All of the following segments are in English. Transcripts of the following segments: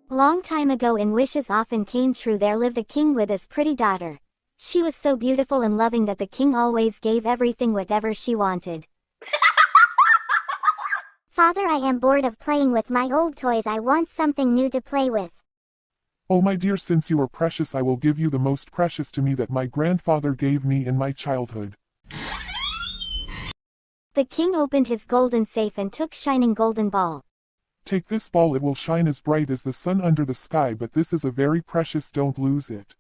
Long time ago in wishes often came true there lived a king with his pretty daughter. She was so beautiful and loving that the king always gave everything whatever she wanted. Father, I am bored of playing with my old toys. I want something new to play with. Oh my dear, since you are precious, I will give you the most precious to me that my grandfather gave me in my childhood. The king opened his golden safe and took shining golden ball. Take this ball, it will shine as bright as the sun under the sky, but this is a very precious, don't lose it.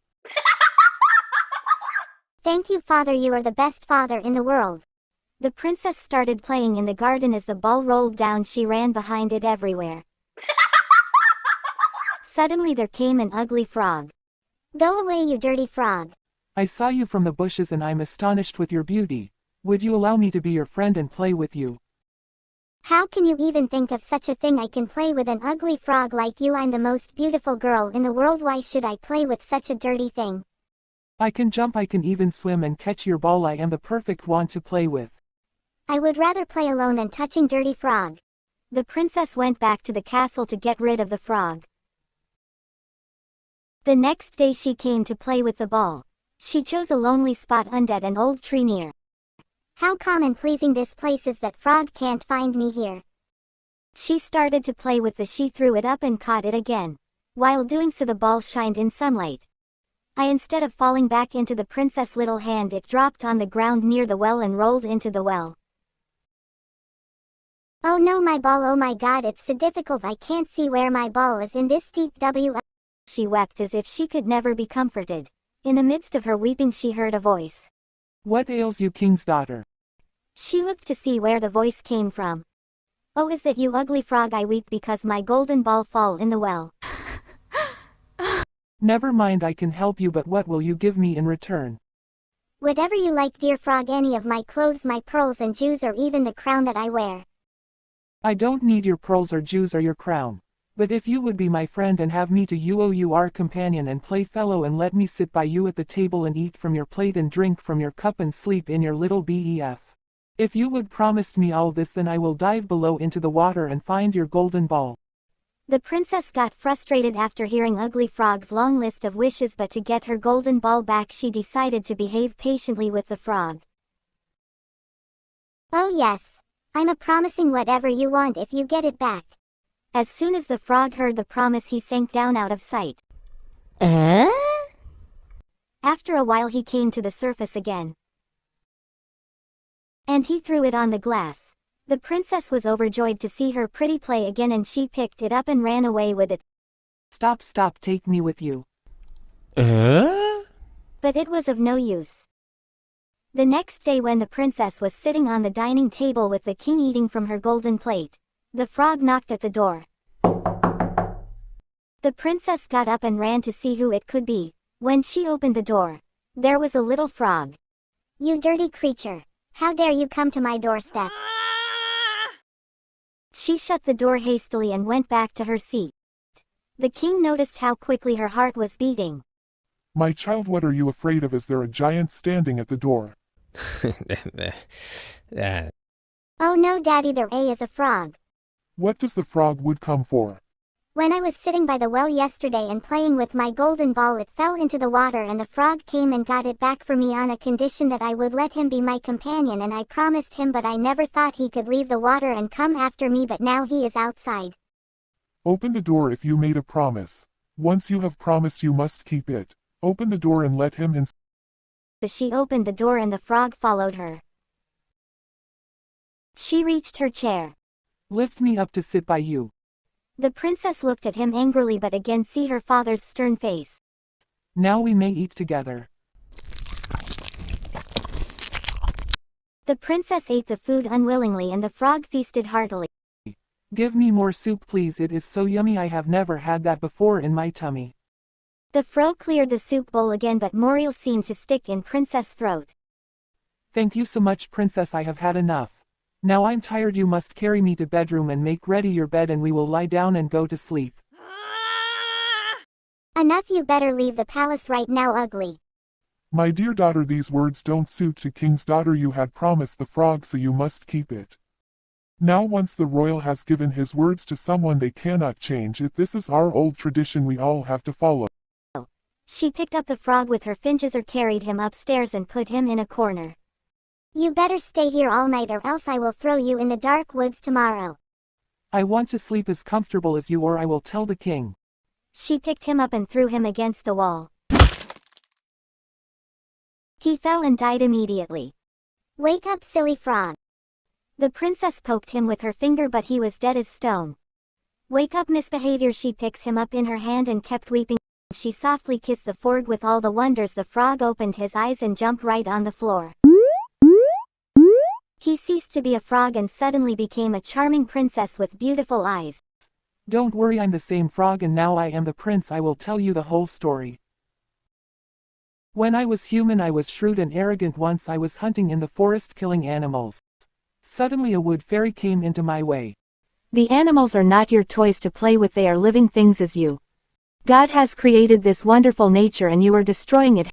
Thank you, Father, you are the best father in the world. The princess started playing in the garden. As the ball rolled down, she ran behind it everywhere. Suddenly there came an ugly frog. Go away, you dirty frog. I saw you from the bushes and I'm astonished with your beauty. Would you allow me to be your friend and play with you? How can you even think of such a thing? I can play with an ugly frog like you. I'm the most beautiful girl in the world. Why should I play with such a dirty thing? I can jump, I can even swim and catch your ball. I am the perfect one to play with. I would rather play alone than touching dirty frog. The princess went back to the castle to get rid of the frog. The next day she came to play with the ball. She chose a lonely spot under an old tree near. How calm and pleasing this place is that frog can't find me here. She started to play with she threw it up and caught it again. While doing so the ball shined in sunlight. Instead of falling back into the princess' little hand, it dropped on the ground near the well and rolled into the well. Oh no, my ball, oh my god, it's so difficult. I can't see where my ball is in this deep W. She wept as if she could never be comforted. In the midst of her weeping she heard a voice. What ails you, king's daughter? She looked to see where the voice came from. Oh, is that you, ugly frog? I weep because my golden ball fall in the well. Never mind, I can help you, but what will you give me in return? Whatever you like, dear frog, any of my clothes, my pearls and jewels, or even the crown that I wear. I don't need your pearls or jewels or your crown. But if you would be my friend and have me to you our companion and playfellow, and let me sit by you at the table and eat from your plate and drink from your cup and sleep in your little bef. If you would promise me all this, then I will dive below into the water and find your golden ball. The princess got frustrated after hearing Ugly Frog's long list of wishes, but to get her golden ball back she decided to behave patiently with the frog. Oh yes, I'm a promising whatever you want if you get it back. As soon as the frog heard the promise he sank down out of sight. After a while he came to the surface again. And he threw it on the glass. The princess was overjoyed to see her pretty play again, and she picked it up and ran away with it. Stop, take me with you. But it was of no use. The next day when the princess was sitting on the dining table with the king eating from her golden plate, the frog knocked at the door. The princess got up and ran to see who it could be. When she opened the door, there was a little frog. You dirty creature! How dare you come to my doorstep? She shut the door hastily and went back to her seat. The king noticed how quickly her heart was beating. My child, what are you afraid of? Is there a giant standing at the door? Oh no, Daddy, there is a frog. What does the frog would come for? When I was sitting by the well yesterday and playing with my golden ball, it fell into the water and the frog came and got it back for me on a condition that I would let him be my companion, and I promised him, but I never thought he could leave the water and come after me, but now he is outside. Open the door if you made a promise. Once you have promised, you must keep it. Open the door and let him in. She opened the door and the frog followed her. She reached her chair. Lift me up to sit by you. The princess looked at him angrily, but again see her father's stern face. Now we may eat together. The princess ate the food unwillingly and the frog feasted heartily. Give me more soup, please. It is so yummy. I have never had that before in my tummy. The frog cleared the soup bowl again, but Muriel seemed to stick in princess' throat. Thank you so much, princess. I have had enough. Now I'm tired. You must carry me to bedroom and make ready your bed, and we will lie down and go to sleep. Enough, you better leave the palace right now, ugly. My dear daughter, these words don't suit to king's daughter. You had promised the frog, so you must keep it. Now once the royal has given his words to someone they cannot change it. This is our old tradition we all have to follow. She picked up the frog with her finches or carried him upstairs and put him in a corner. You better stay here all night or else I will throw you in the dark woods tomorrow. I want to sleep as comfortable as you or I will tell the king. She picked him up and threw him against the wall. He fell and died immediately. Wake up, silly frog. The princess poked him with her finger but he was dead as stone. Wake up, misbehavior. She picks him up in her hand and kept weeping. She softly kissed the frog with all the wonders. The frog opened his eyes and jumped right on the floor. He ceased to be a frog and suddenly became a charming princess with beautiful eyes. Don't worry, I'm the same frog and now I am the prince. I will tell you the whole story. When I was human I was shrewd and arrogant. Once I was hunting in the forest killing animals. Suddenly a wood fairy came into my way. The animals are not your toys to play with, they are living things as you. God has created this wonderful nature and you are destroying it.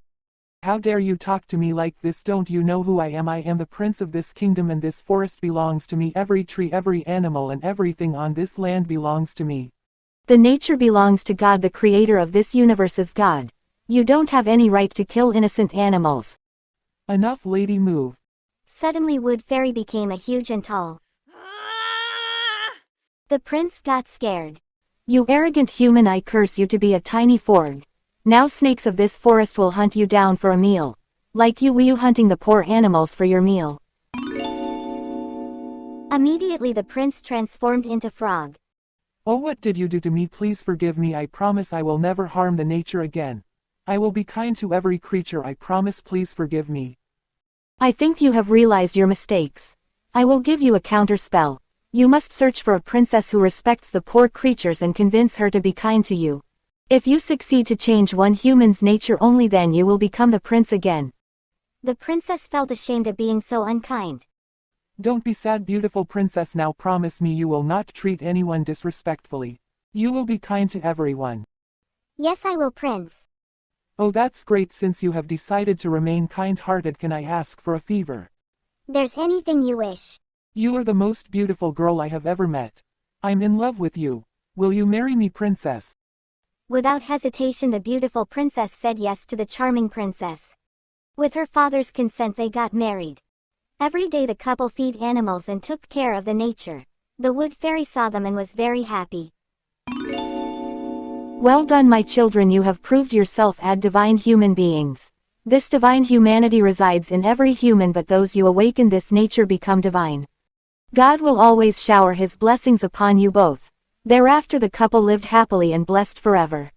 How dare you talk to me like this? Don't you know who I am? I am the prince of this kingdom and this forest belongs to me. Every tree, every animal and everything on this land belongs to me. The nature belongs to God. The creator of this universe is God. You don't have any right to kill innocent animals. Enough, lady, move. Suddenly Wood Fairy became a huge and tall. The prince got scared. You arrogant human, I curse you to be a tiny frog. Now snakes of this forest will hunt you down for a meal. Like you hunting the poor animals for your meal. Immediately the prince transformed into frog. Oh, what did you do to me? Please forgive me. I promise I will never harm the nature again. I will be kind to every creature. I promise. Please forgive me. I think you have realized your mistakes. I will give you a counter spell. You must search for a princess who respects the poor creatures and convince her to be kind to you. If you succeed to change one human's nature, only then you will become the prince again. The princess felt ashamed of being so unkind. Don't be sad, beautiful princess. Now promise me you will not treat anyone disrespectfully. You will be kind to everyone. Yes, I will, prince. Oh, that's great. Since you have decided to remain kind-hearted, can I ask for a favor? There's anything you wish. You are the most beautiful girl I have ever met. I'm in love with you. Will you marry me, princess? Without hesitation, the beautiful princess said yes to the charming princess. With her father's consent, they got married. Every day the couple feed animals and took care of the nature. The wood fairy saw them and was very happy. Well done, my children, you have proved yourself as divine human beings. This divine humanity resides in every human, but those you awaken this nature become divine. God will always shower his blessings upon you both. Thereafter the couple lived happily and blessed forever.